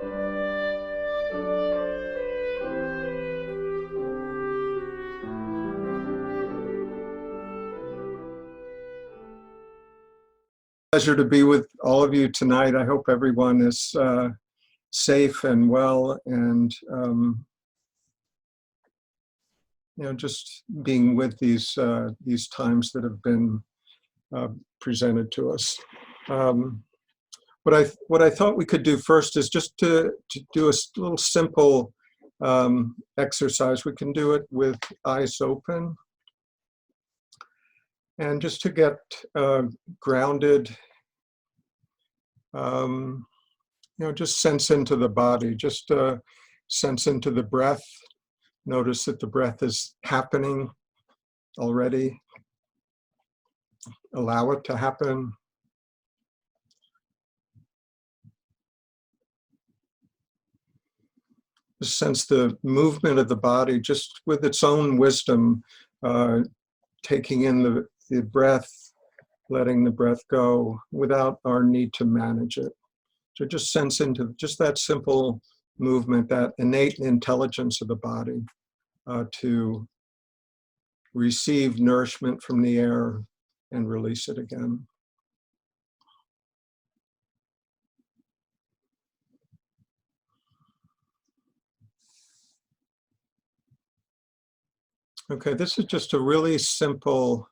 Pleasure to be with all of you tonight. I hope everyone is safe and well, and just being with these times that have been presented to us. What I thought we could do first is just to do a little simple exercise. We can do it with eyes open. And just to get grounded, just sense into the body, just sense into the breath. Notice that the breath is happening already. Allow it to happen. Just sense the movement of the body just with its own wisdom, taking in the breath, letting the breath go without our need to manage it. So just sense into just that simple movement, that innate intelligence of the body to receive nourishment from the air and release it again. Okay, this is just a really simple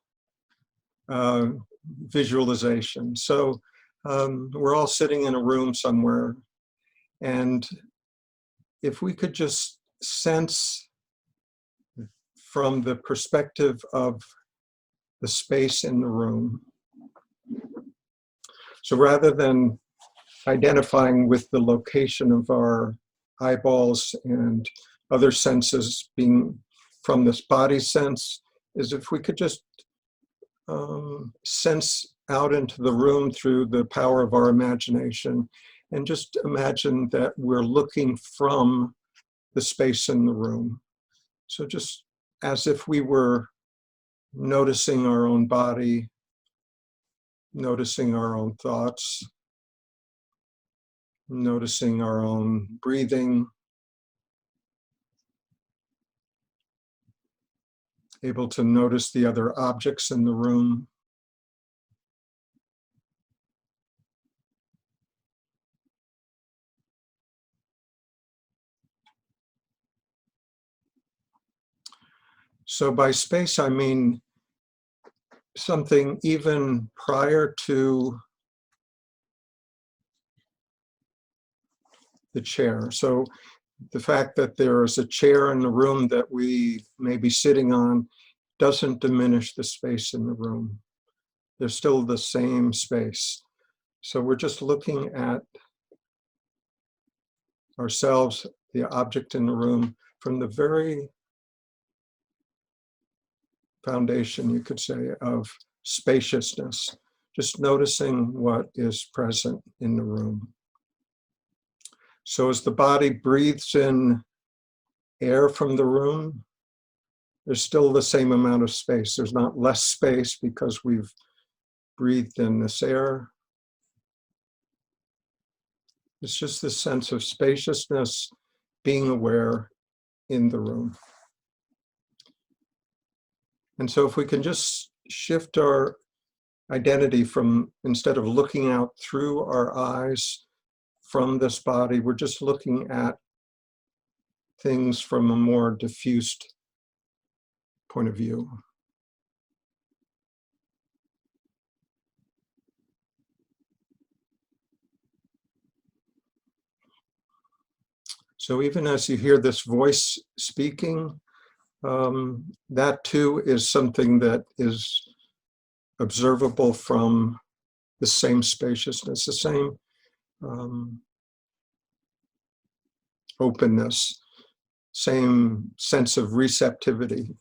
visualization. So we're all sitting in a room somewhere, and if we could just sense from the perspective of the space in the room. So rather than identifying with the location of our eyeballs and other senses being from this body sense, is if we could just sense out into the room through the power of our imagination, and just imagine that we're looking from the space in the room. So just as if we were noticing our own body, noticing our own thoughts, noticing our own breathing, able to notice the other objects in the room. So by space, I mean something even prior to the chair. So the fact that there is a chair in the room that we may be sitting on doesn't diminish the space in the room. There's still the same space. So we're just looking at ourselves, the object in the room, from the very foundation, you could say, of spaciousness, just noticing what is present in the room. So as the body breathes in air from the room, there's still the same amount of space. There's not less space because we've breathed in this air. It's just this sense of spaciousness, being aware in the room. And so if we can just shift our identity from, instead of looking out through our eyes from this body, we're just looking at things from a more diffused point of view. So even as you hear this voice speaking, that too is something that is observable from the same spaciousness, the same openness, same sense of receptivity.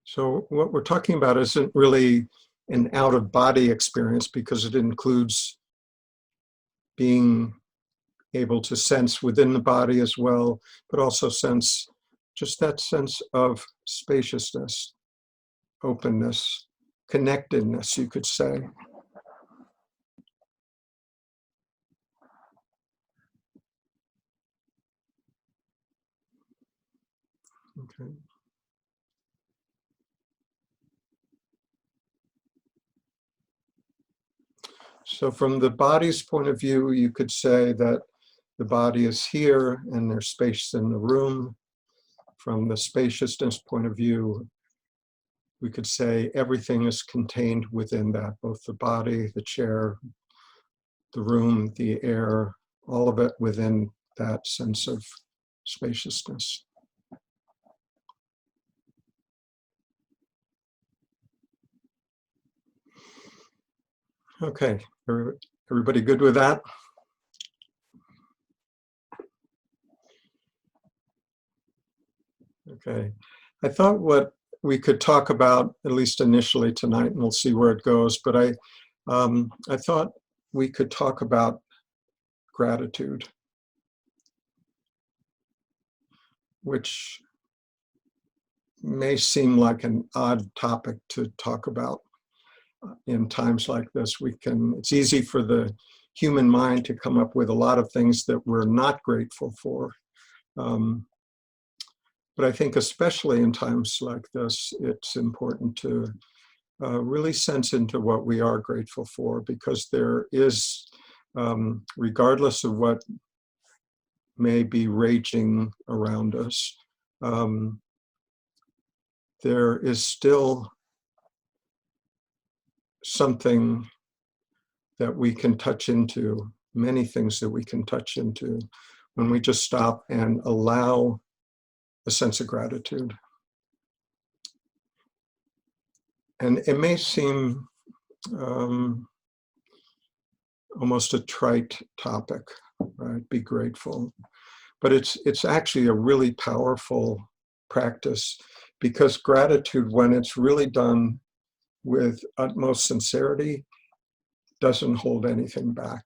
So what we're talking about isn't really an out-of-body experience, because it includes being able to sense within the body as well, but also sense just that sense of spaciousness, openness, connectedness, you could say. Okay. So from the body's point of view, you could say that the body is here and there's space in the room. From the spaciousness point of view, we could say everything is contained within that, both the body, the chair, the room, the air, all of it within that sense of spaciousness. Okay, everybody good with that? Okay, I thought what we could talk about, at least initially tonight, and we'll see where it goes, but I thought we could talk about gratitude, which may seem like an odd topic to talk about in times like this. It's easy for the human mind to come up with a lot of things that we're not grateful for. But I think especially in times like this, it's important to really sense into what we are grateful for, because there is, regardless of what may be raging around us, there is still something that we can touch into, many things that we can touch into when we just stop and allow a sense of gratitude. And it may seem almost a trite topic, right? Be grateful. But it's actually a really powerful practice, because gratitude, when it's really done with utmost sincerity, doesn't hold anything back,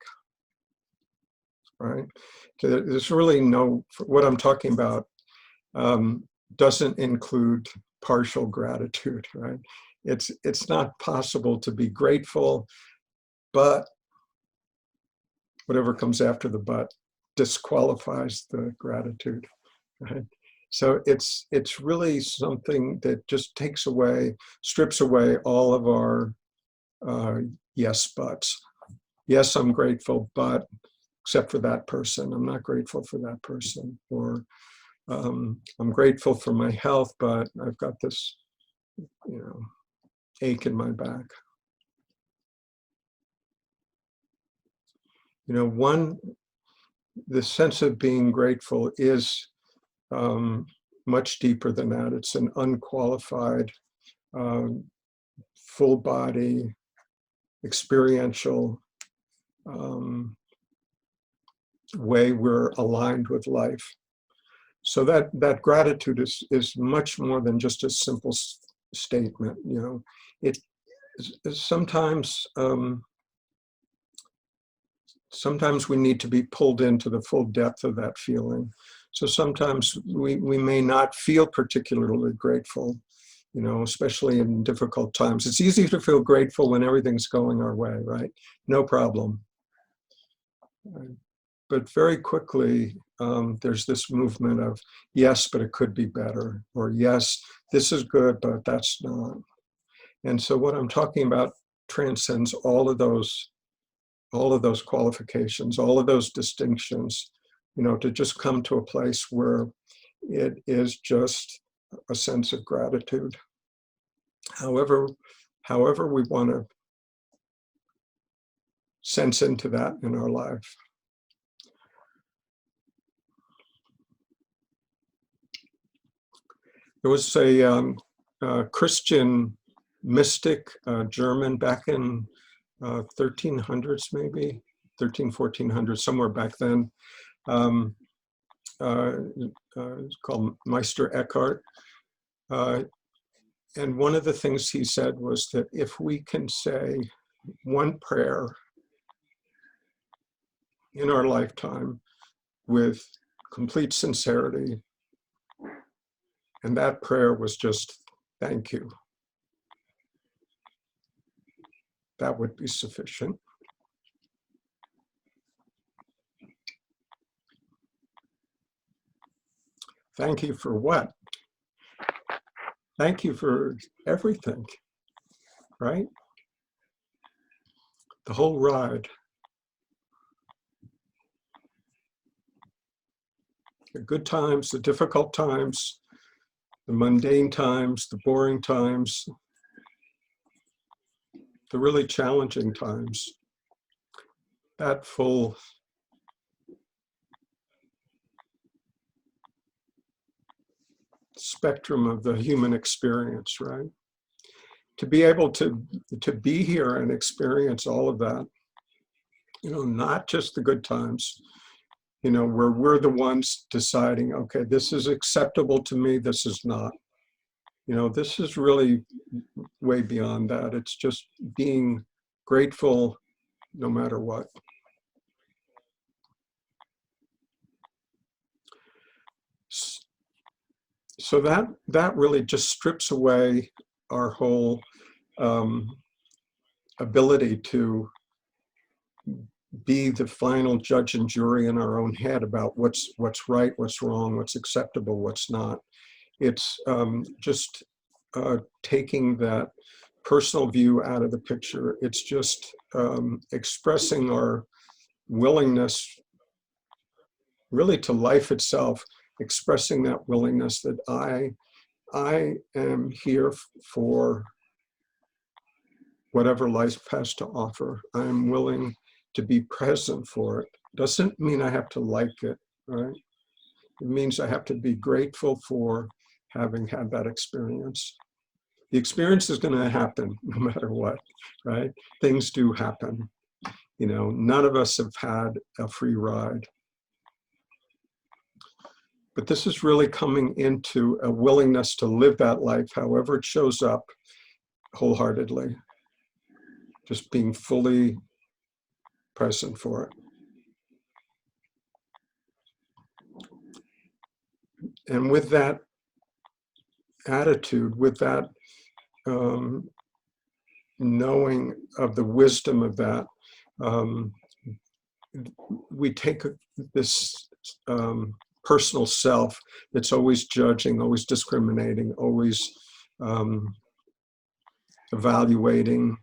right? There's really what I'm talking about doesn't include partial gratitude, right? It's not possible to be grateful, but whatever comes after the but disqualifies the gratitude, right? So it's really something that just strips away all of our yes buts. Yes, I'm grateful, but except for that person, I'm not grateful for that person. Or I'm grateful for my health, but I've got this, ache in my back. The sense of being grateful is much deeper than that. It's an unqualified, full body, experiential way we're aligned with life. So that gratitude is much more than just a simple statement. It sometimes we need to be pulled into the full depth of that feeling. So sometimes we may not feel particularly grateful, especially in difficult times. It's easy to feel grateful when everything's going our way, right? No problem. But very quickly, there's this movement of, yes, but it could be better, or yes, this is good, but that's not. And so what I'm talking about transcends all of those qualifications, all of those distinctions, to just come to a place where it is just a sense of gratitude. However we want to sense into that in our life. There was a Christian mystic, German, back in 1300s, maybe 1400s, somewhere back then. It's called Meister Eckhart. And one of the things he said was that if we can say one prayer in our lifetime with complete sincerity. And that prayer was just, thank you. That would be sufficient. Thank you for what? Thank you for everything, right? The whole ride. The good times, the difficult times, the mundane times, the boring times, the really challenging times. That full spectrum of the human experience, right? To be able to be here and experience all of that, you know, not just the good times, you know, where we're the ones deciding, okay, this is acceptable to me, this is not. You know, this is really way beyond that. It's just being grateful no matter what. So that really just strips away our whole ability to be the final judge and jury in our own head about what's right, what's wrong, what's acceptable, what's not. It's just taking that personal view out of the picture. It's just expressing our willingness really to life itself, expressing that willingness that I am here for whatever life has to offer. I'm willing to be present for it. Doesn't mean I have to like it, right? It means I have to be grateful for having had that experience. The experience is going to happen no matter what, right? Things do happen. You know, none of us have had a free ride. But this is really coming into a willingness to live that life, however it shows up, wholeheartedly. Just being fully present for it. And with that attitude, with that knowing of the wisdom of that, we take this personal self that's always judging, always discriminating, always evaluating,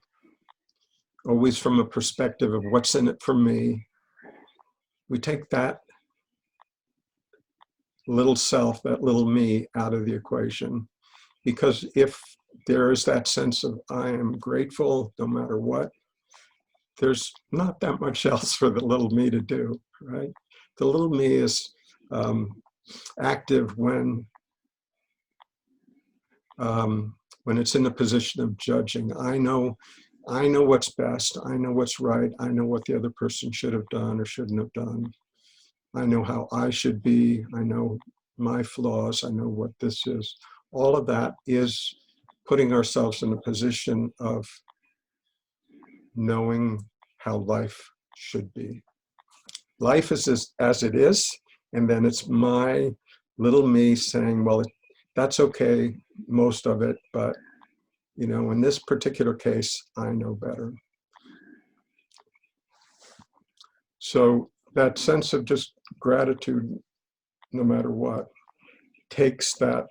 always from a perspective of what's in it for me. We take that little self, that little me, out of the equation. Because if there is that sense of I am grateful no matter what, there's not that much else for the little me to do, right? The little me is active when it's in the position of judging. I know what's best. I know what's right. I know what the other person should have done or shouldn't have done. I know how I should be. I know my flaws. I know what this is. All of that is putting ourselves in a position of knowing how life should be. Life is as it is, and then it's my little me saying, well, that's okay, most of it, but you know, in this particular case, I know better. So that sense of just gratitude, no matter what, takes that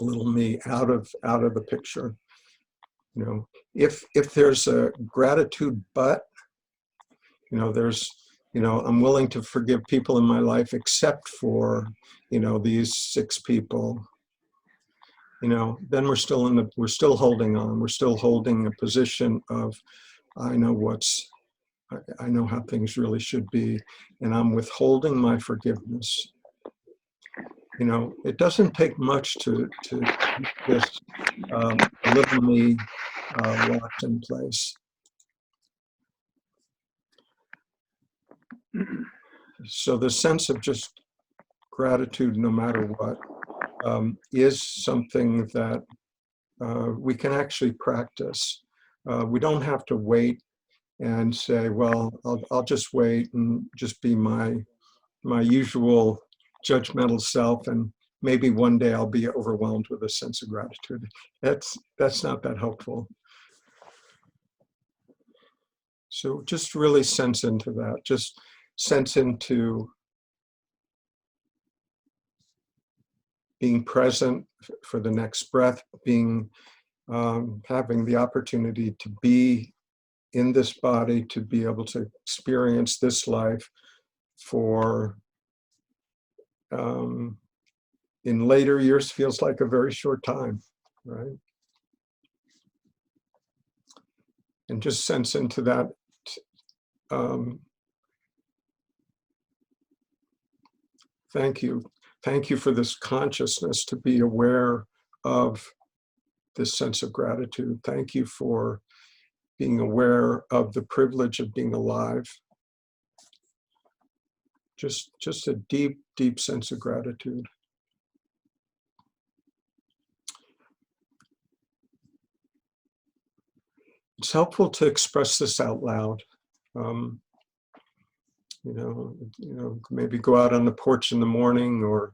little me out of the picture. You know, if there's a gratitude, but you know, there's, you know, I'm willing to forgive people in my life except for, you know, these 6 people. You know, then we're still holding on. We're still holding a position of, I know how things really should be, and I'm withholding my forgiveness. You know, it doesn't take much to keep this little me locked in place. So the sense of just gratitude, no matter what, is something that we can actually practice. We don't have to wait and say, well, I'll just wait and just be my usual judgmental self, and maybe one day I'll be overwhelmed with a sense of gratitude. That's not that helpful. So just really sense into that. Just sense into being present for the next breath, being having the opportunity to be in this body, to be able to experience this life for in later years feels like a very short time, right? And just sense into that. Thank you. Thank you for this consciousness to be aware of this sense of gratitude. Thank you for being aware of the privilege of being alive. Just a deep, deep sense of gratitude. It's helpful to express this out loud. Maybe go out on the porch in the morning, or,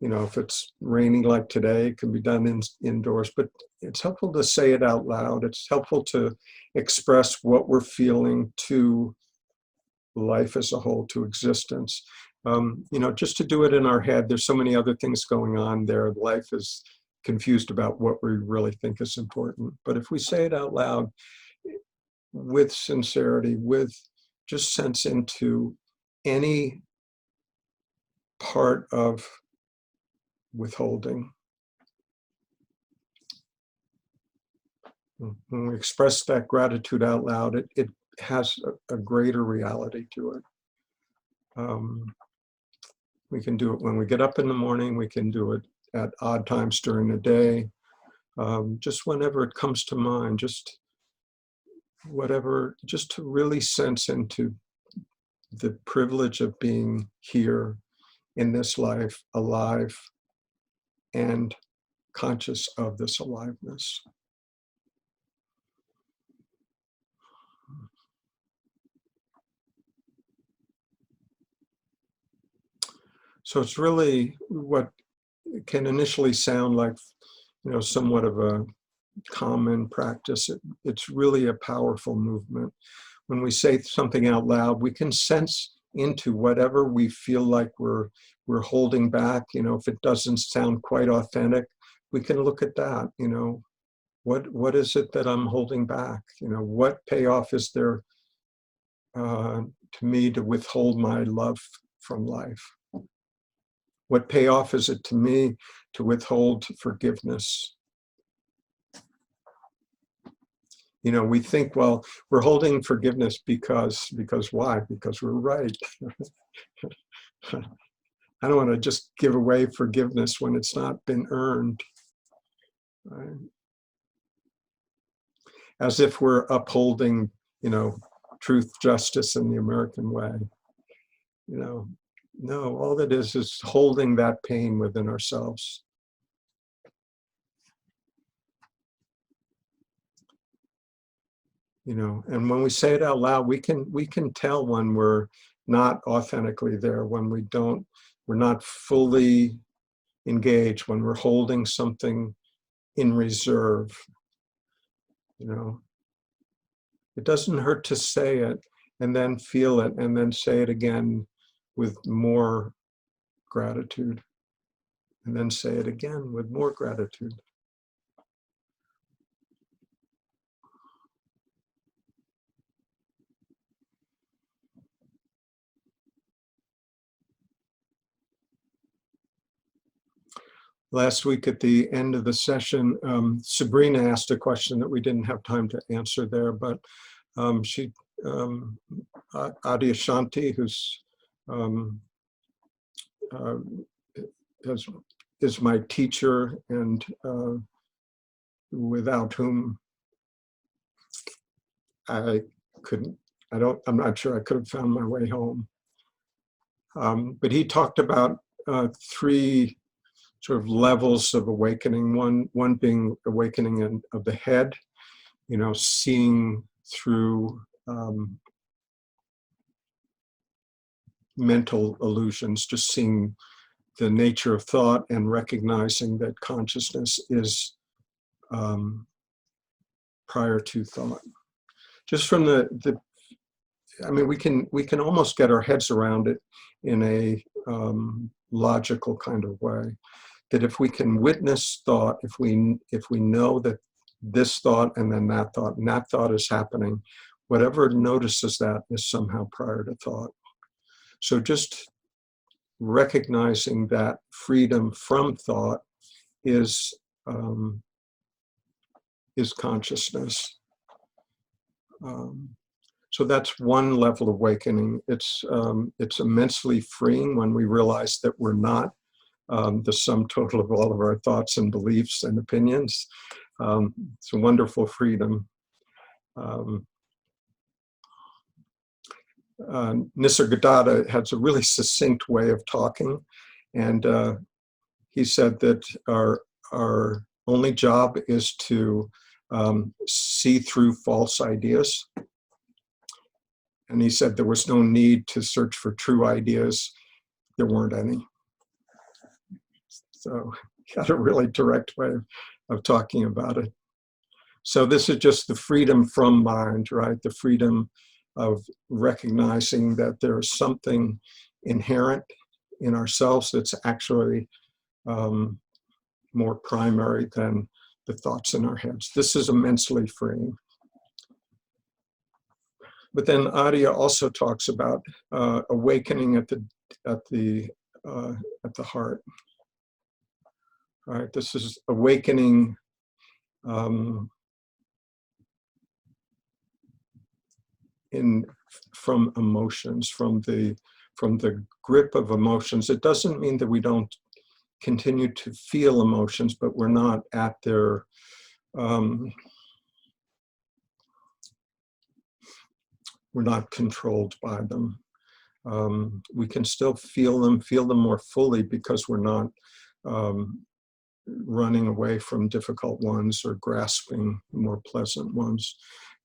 if it's raining like today, it can be done indoors, but it's helpful to say it out loud. It's helpful to express what we're feeling to life as a whole, to existence. Just to do it in our head, there's so many other things going on there. Life is confused about what we really think is important. But if we say it out loud with sincerity, with just sense into any part of withholding, when we express that gratitude out loud, it has a greater reality to it. We can do it when we get up in the morning. We can do it at odd times during the day. Just whenever it comes to mind, just whatever, just to really sense into the privilege of being here in this life, alive and conscious of this aliveness. So it's really what can initially sound like, somewhat of a common practice. It's really a powerful movement. When we say something out loud, we can sense into whatever we feel like we're holding back. If it doesn't sound quite authentic, we can look at that. What is it that I'm holding back? What payoff is there to me to withhold my love from life? What payoff is it to me to withhold forgiveness? We think, well, we're holding forgiveness because why? Because we're right. I don't want to just give away forgiveness when it's not been earned. Right? As if we're upholding, truth, justice, and the American way. No, all that is holding that pain within ourselves. And when we say it out loud, we can tell when we're not authentically there, when we're not fully engaged, when we're holding something in reserve. It doesn't hurt to say it and then feel it and then say it again with more gratitude, and then say it again with more gratitude. Last week at the end of the session, Sabrina asked a question that we didn't have time to answer there, but she, Adyashanti, who's is my teacher, and without whom I'm not sure I could have found my way home. But he talked about 3 sort of levels of awakening. One being awakening of the head, seeing through mental illusions, just seeing the nature of thought and recognizing that consciousness is prior to thought. Just from I mean, we can almost get our heads around it in a logical kind of way. That if we can witness thought, if we know that this thought and then that thought is happening, whatever notices that is somehow prior to thought. So just recognizing that freedom from thought is consciousness. So that's one level of awakening. It's immensely freeing when we realize that we're not the sum total of all of our thoughts and beliefs and opinions. It's a wonderful freedom. Nisargadatta has a really succinct way of talking, and he said that our only job is to see through false ideas. And he said there was no need to search for true ideas. There weren't any. So he had a really direct way of talking about it. So this is just the freedom from mind, right? The freedom of recognizing that there is something inherent in ourselves that's actually more primary than the thoughts in our heads. This is immensely freeing. But then Arya also talks about awakening at the heart. All right, this is awakening from emotions, from the grip of emotions. It doesn't mean that we don't continue to feel emotions, but we're not at their we're not controlled by them. We can still feel them more fully because we're not running away from difficult ones or grasping more pleasant ones.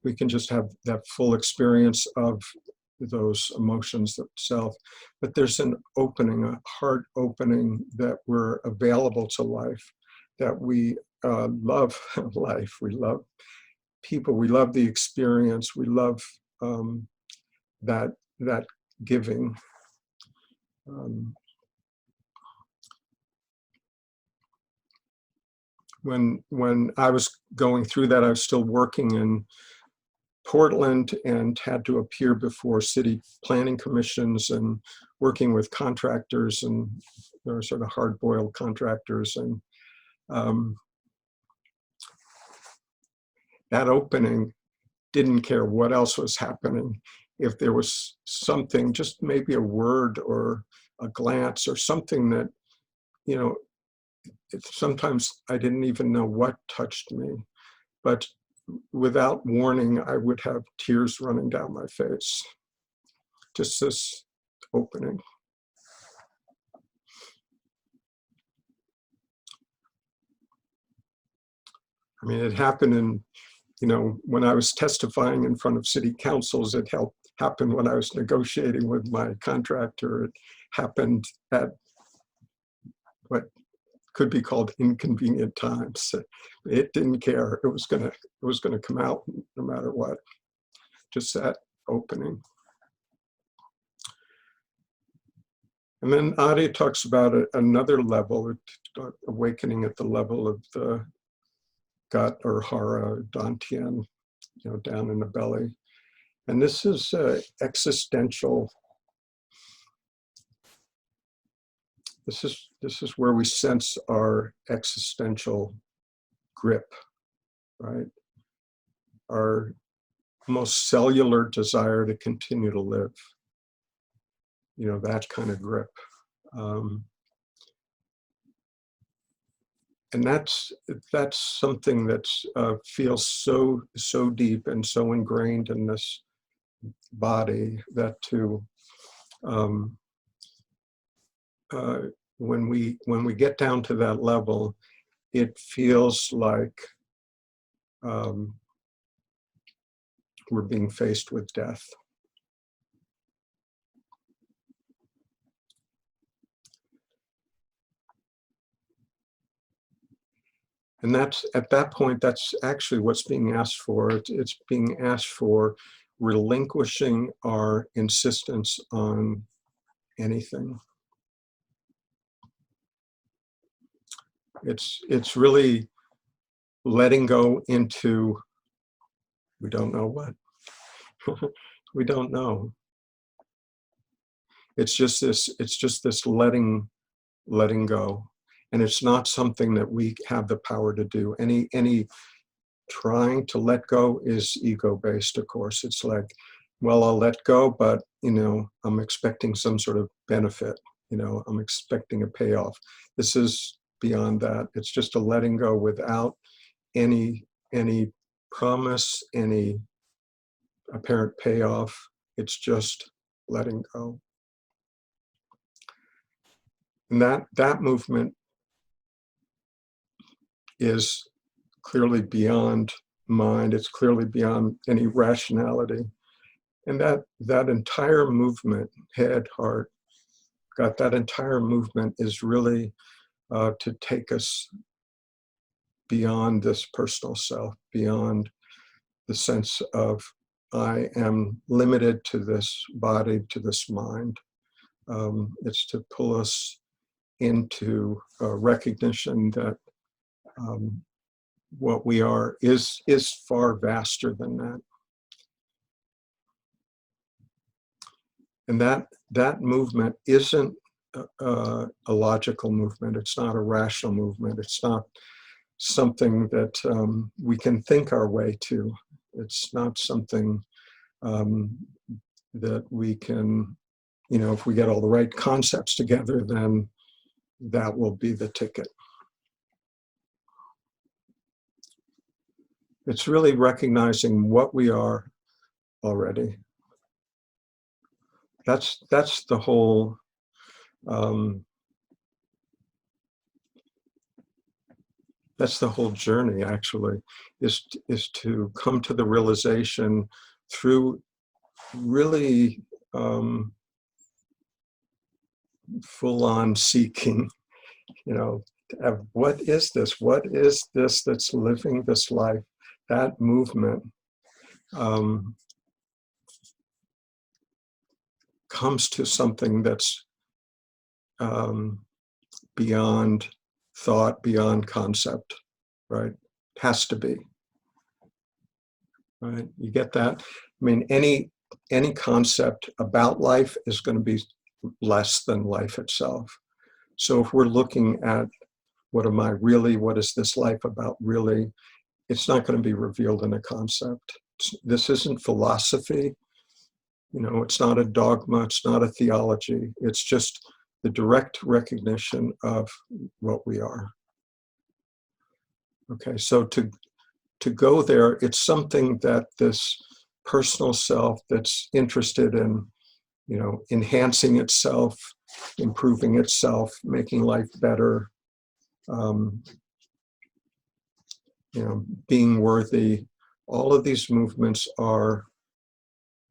We can just have that full experience of those emotions itself. But there's an opening, a heart opening, that we're available to life, that we love life, we love people, we love the experience, we love that giving. When I was going through that, I was still working in Portland and had to appear before city planning commissions and working with contractors, and they were sort of hard-boiled contractors. And that opening didn't care what else was happening. If there was something, just maybe a word or a glance or something that, you know, sometimes I didn't even know what touched me, but without warning, I would have tears running down my face. Just this opening. I mean, it happened in, you know, when I was testifying in front of city councils. It happened when I was negotiating with my contractor. It happened at what could be called inconvenient times. It didn't care. It was gonna come out no matter what. Just that opening. And then Adi talks about another level, awakening at the level of the gut or hara, dantian, you know, down in the belly. And this is existential. This is where we sense our existential grip, right? Our most cellular desire to continue to live. You know, that kind of grip. And that's something that feels so deep and so ingrained in this body that when we get down to that level, it feels like we're being faced with death. And that's, at that point, that's actually what's being asked for. It's being asked for relinquishing our insistence on anything. It's really letting go into, we don't know what. We don't know. It's just this letting go. And it's not something that we have the power to do. Any trying to let go is ego-based, of course. It's like, well, I'll let go, but I'm expecting some sort of benefit. I'm expecting a payoff. This is beyond that. It's just a letting go without any promise, any apparent payoff. It's just letting go. And that movement is clearly beyond mind. It's clearly beyond any rationality. And that entire movement, head, heart, gut, that entire movement is really to take us beyond this personal self, beyond the sense of I am limited to this body, to this mind. It's to pull us into recognition that what we are is far vaster than that. And that movement isn't a logical movement. It's not a rational movement. It's not something that we can think our way to. It's not something that we can, if we get all the right concepts together, then that will be the ticket. It's really recognizing what we are already. That's the whole journey, actually, is to come to the realization through really full-on seeking, what is this? What is this that's living this life? That movement comes to something that's beyond thought, beyond concept, right? It has to be, right? You get that? I mean, any concept about life is going to be less than life itself. So if we're looking at what am I really, what is this life about really, it's not going to be revealed in a concept. This isn't philosophy. It's not a dogma. It's not a theology. It's just the direct recognition of what we are. Okay, so to go there, it's something that this personal self that's interested in, enhancing itself, improving itself, making life better, being worthy, all of these movements are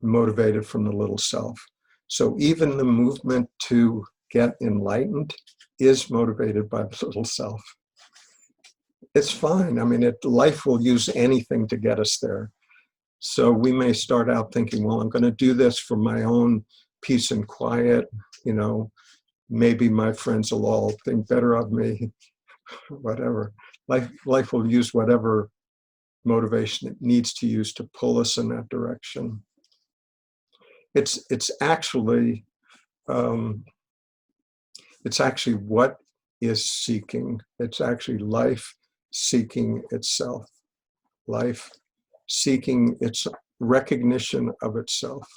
motivated from the little self. So even the movement to get enlightened is motivated by the little self. It's fine. I mean, life will use anything to get us there. So we may start out thinking, well, I'm going to do this for my own peace and quiet. Maybe my friends will all think better of me, whatever. Life will use whatever motivation it needs to use to pull us in that direction. It's actually what is seeking. It's actually life seeking itself, life seeking its recognition of itself.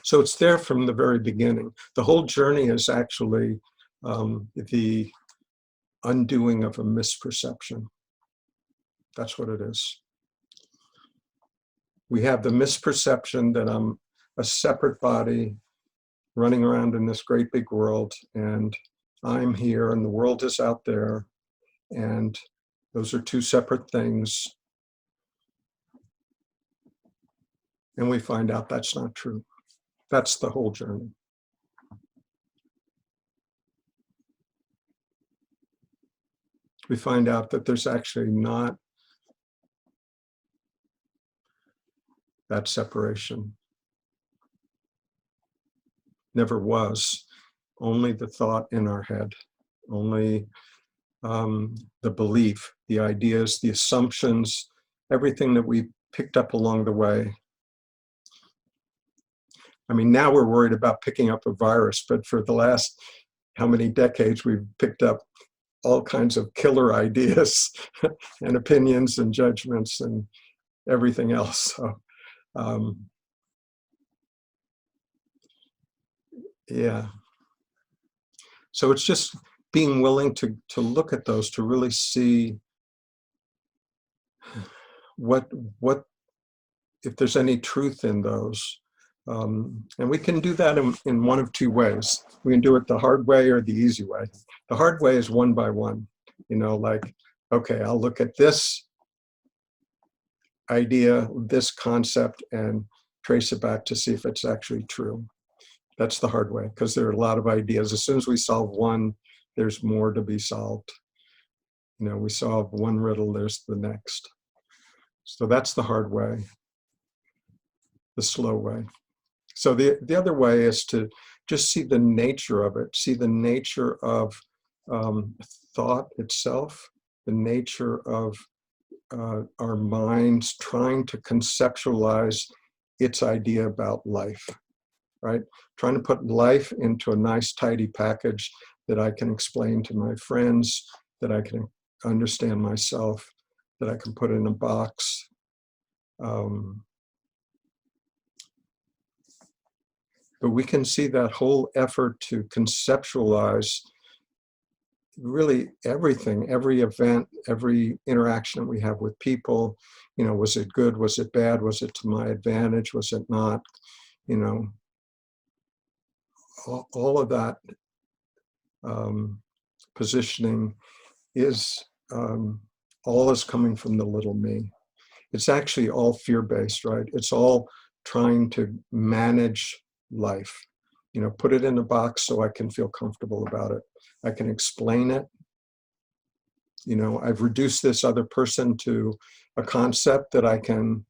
So it's there from the very beginning. The whole journey is actually the undoing of a misperception. That's what it is. We have the misperception that I'm a separate body running around in this great big world, and I'm here and the world is out there, and those are two separate things. And we find out that's not true. That's the whole journey. We find out that there's actually not that separation. Never was. Only the thought in our head, only the belief, the ideas, the assumptions, everything that we picked up along the way. I mean, now we're worried about picking up a virus, but for the last how many decades, we've picked up all kinds of killer ideas and opinions and judgments and everything else. So, yeah. So it's just being willing to look at those, to really see what if there's any truth in those. And we can do that in one of two ways. We can do it the hard way or the easy way. The hard way is one by one, like, okay, I'll look at this idea, this concept, and trace it back to see if it's actually true. That's the hard way, because there are a lot of ideas. As soon as we solve one, there's more to be solved. We solve one riddle, there's the next. So that's the hard way, the slow way. So the other way is to just see the nature of it, see the nature of thought itself, the nature of our minds trying to conceptualize its idea about life, right? Trying to put life into a nice, tidy package that I can explain to my friends, that I can understand myself, that I can put in a box. But we can see that whole effort to conceptualize really everything, every event, every interaction that we have with people. Was it good? Was it bad? Was it to my advantage? Was it not? All of that positioning is all is coming from the little me. It's actually all fear-based, right? It's all trying to manage life. Put it in a box so I can feel comfortable about it. I can explain it. I've reduced this other person to a concept that I can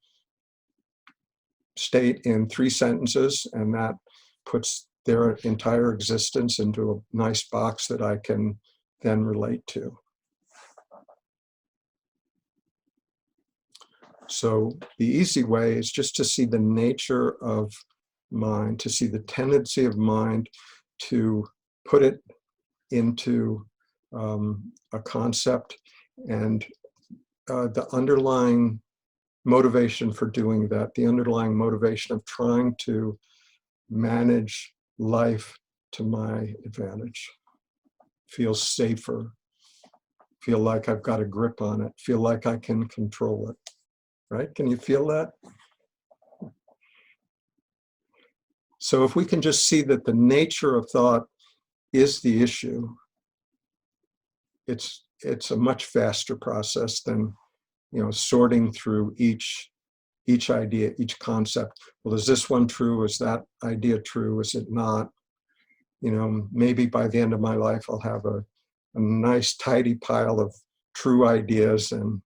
state in 3 sentences, and that puts their entire existence into a nice box that I can then relate to. So the easy way is just to see the nature of mind, to see the tendency of mind to put it into a concept, and the underlying motivation for doing that, the underlying motivation of trying to manage life to my advantage. Feel safer, feel like I've got a grip on it, feel like I can control it, right? Can you feel that? So if we can just see that the nature of thought is the issue, it's a much faster process than sorting through each idea, each concept. Well, is this one true? Is that idea true? Is it not? Maybe by the end of my life, I'll have a nice tidy pile of true ideas, and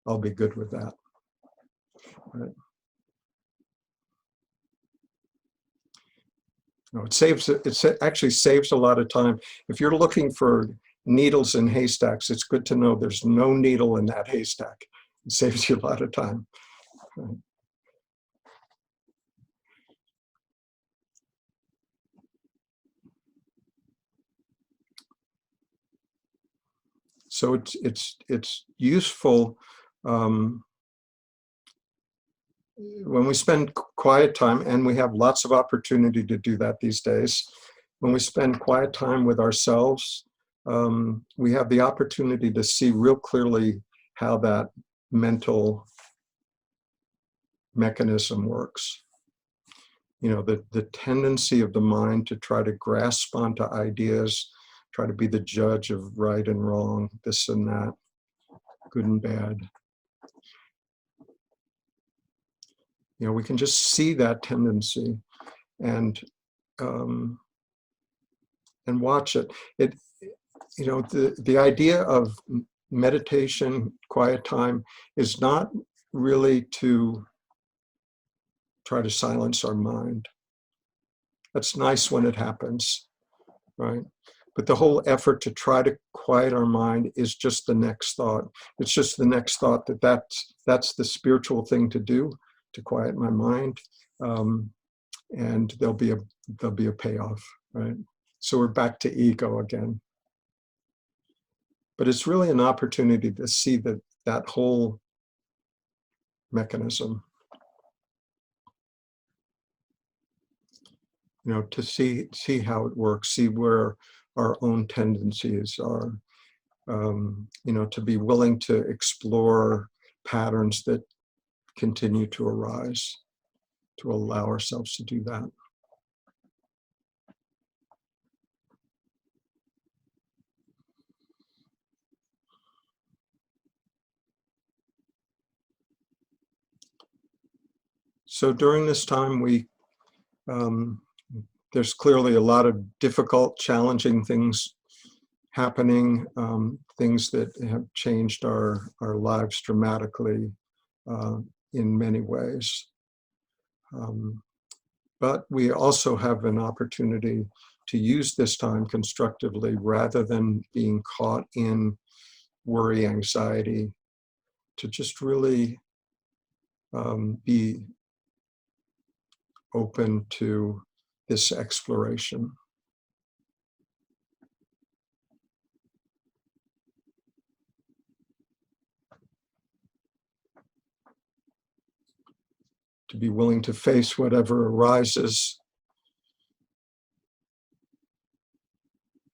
I'll be good with that. Right? It actually saves a lot of time. If you're looking for needles in haystacks, it's good to know there's no needle in that haystack. It saves you a lot of time. Right? So it's useful when we spend quiet time, and we have lots of opportunity to do that these days. When we spend quiet time with ourselves, we have the opportunity to see real clearly how that mental mechanism works. The tendency of the mind to try to grasp onto ideas, try to be the judge of right and wrong, this and that, good and bad. We can just see that tendency and um, watch it. The idea of meditation, quiet time, is not really to try to silence our mind. That's nice when it happens, right? But the whole effort to try to quiet our mind is just the next thought. It's just the next thought that's the spiritual thing to do, to quiet my mind, and there'll be a payoff, right? So we're back to ego again. But it's really an opportunity to see that whole mechanism. To see how it works, see where our own tendencies are, to be willing to explore patterns that continue to arise, to allow ourselves to do that. So during this time, there's clearly a lot of difficult, challenging things happening, things that have changed our lives dramatically in many ways. But we also have an opportunity to use this time constructively rather than being caught in worry, anxiety, to just really be open to this exploration. To be willing to face whatever arises,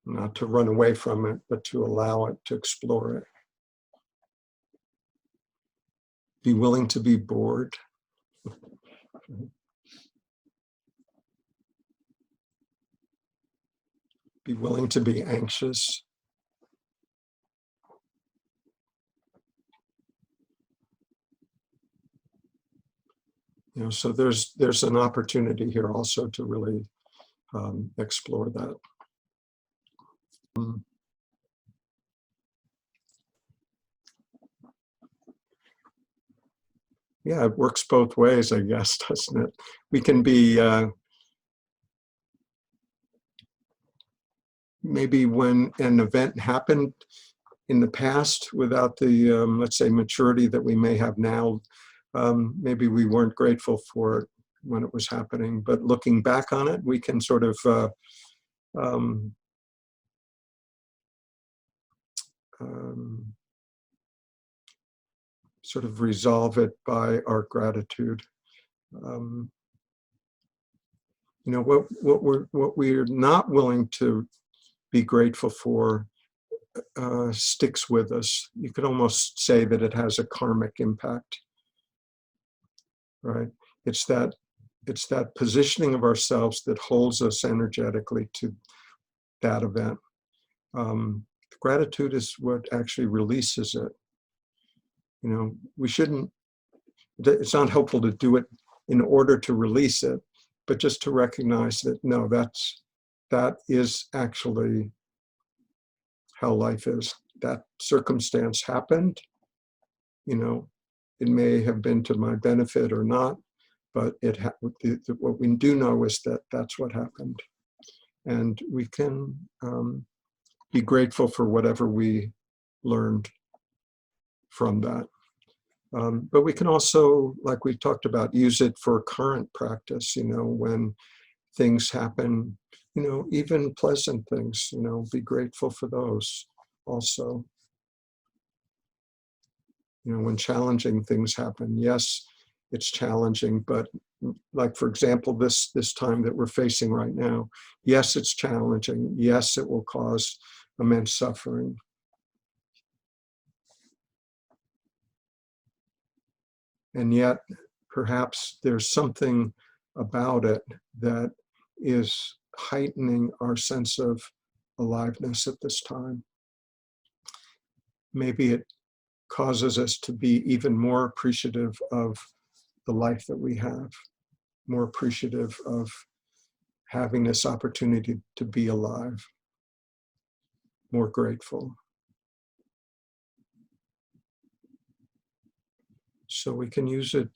not to run away from it, but to allow it, to explore it. Be willing to be bored. Be willing to be anxious. So there's an opportunity here also to really explore that. Yeah, it works both ways, I guess, doesn't it? We can be, maybe when an event happened in the past without the, let's say, maturity that we may have now, maybe we weren't grateful for it when it was happening. But looking back on it, we can sort of sort of resolve it by our gratitude. What we're not willing to be grateful for sticks with us. You could almost say that it has a karmic impact, right? It's that positioning of ourselves that holds us energetically to that event. Gratitude is what actually releases it. We shouldn't, it's not helpful to do it in order to release it, but just to recognize that, no, that is actually how life is. That circumstance happened, it may have been to my benefit or not, but what we do know is that that's what happened. And we can be grateful for whatever we learned from that. But we can also, like we talked about, use it for current practice, when things happen, even pleasant things, be grateful for those also. When challenging things happen, yes, it's challenging, but like, for example, this time that we're facing right now, yes, it's challenging. Yes, it will cause immense suffering. And yet, perhaps there's something about it that is heightening our sense of aliveness at this time. Maybe it causes us to be even more appreciative of the life that we have, more appreciative of having this opportunity to be alive, more grateful. So we can use it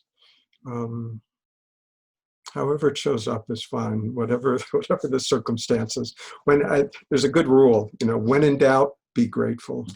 however it shows up is fine, whatever the circumstances. There's a good rule, when in doubt, be grateful.